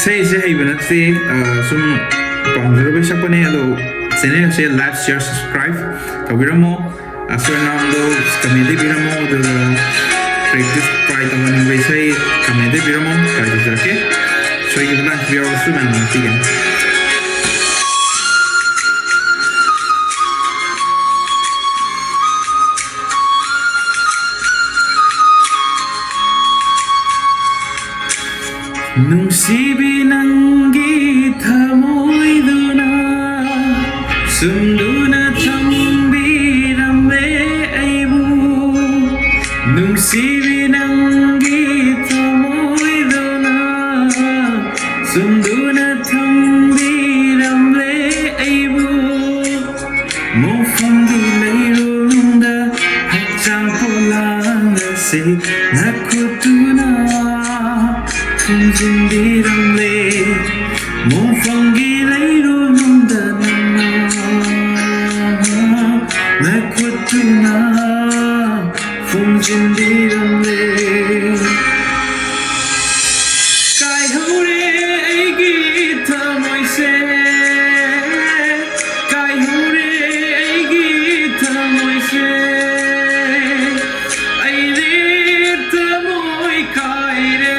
Say hey benatti sum pamjuro be sapane ado channel se like share subscribe kabiramo asonamdo comedy biramo do practice try to one way say comedy biramo kai jake so you like we are also man again Nungsibi nangi thamoiduna sumduna thambirame aibu Nungsibi nangi thamoiduna sumduna thambirame aibu Mofamdu leirunda hachang polanga se nakutuna Funjindiramle Mofangi Lairo Nundana Nakwatuna Funjindiramle Kai Hore Gita Moise Kai Hore Gita Moise Airita Moi Kaire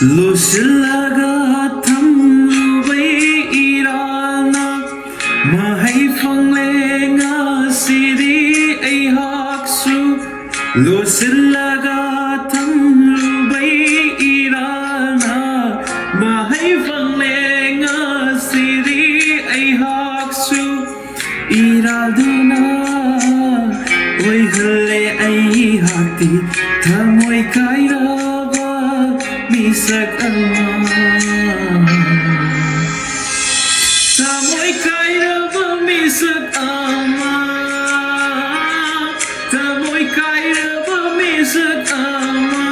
Lusilaga thamlubai irana mahai phanglenga siri ai haksu Lusilaga thamlubai irana mahai phanglenga siri ai haksu iraduna oi hale ai hakti thamoi kairaba Misak Tamoy kairaba misak ama Tamoy kairaba misak ama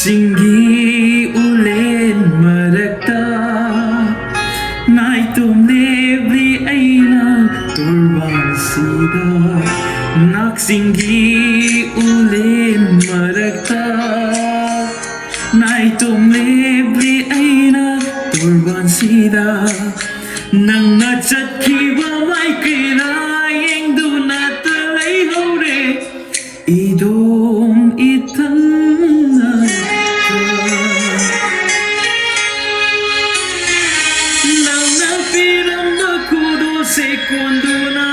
Singgi ulen marakta Naitum lebli aina turban sida Nak singgi ulen marakta Naitum lebli aina turban sida Nang nachatkiba mai kinayeng dunatalay hore Idom itang Sekunduna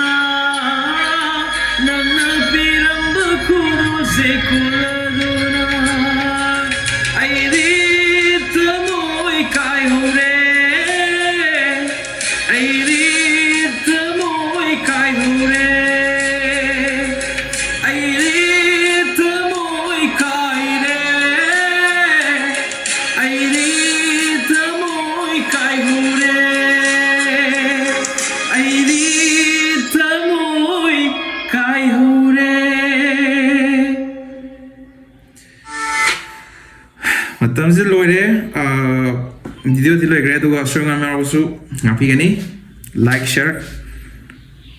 Nana bilang bakuro sekuladuna Airit tamoy kai hore Airit tamoy kai hore Airit tamoy kai re Airit tamoy kai hore Matamzil loire video di loire tu ga sunga ma usu ngapi gani like share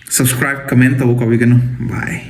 subscribe comment tahu kau bigano bye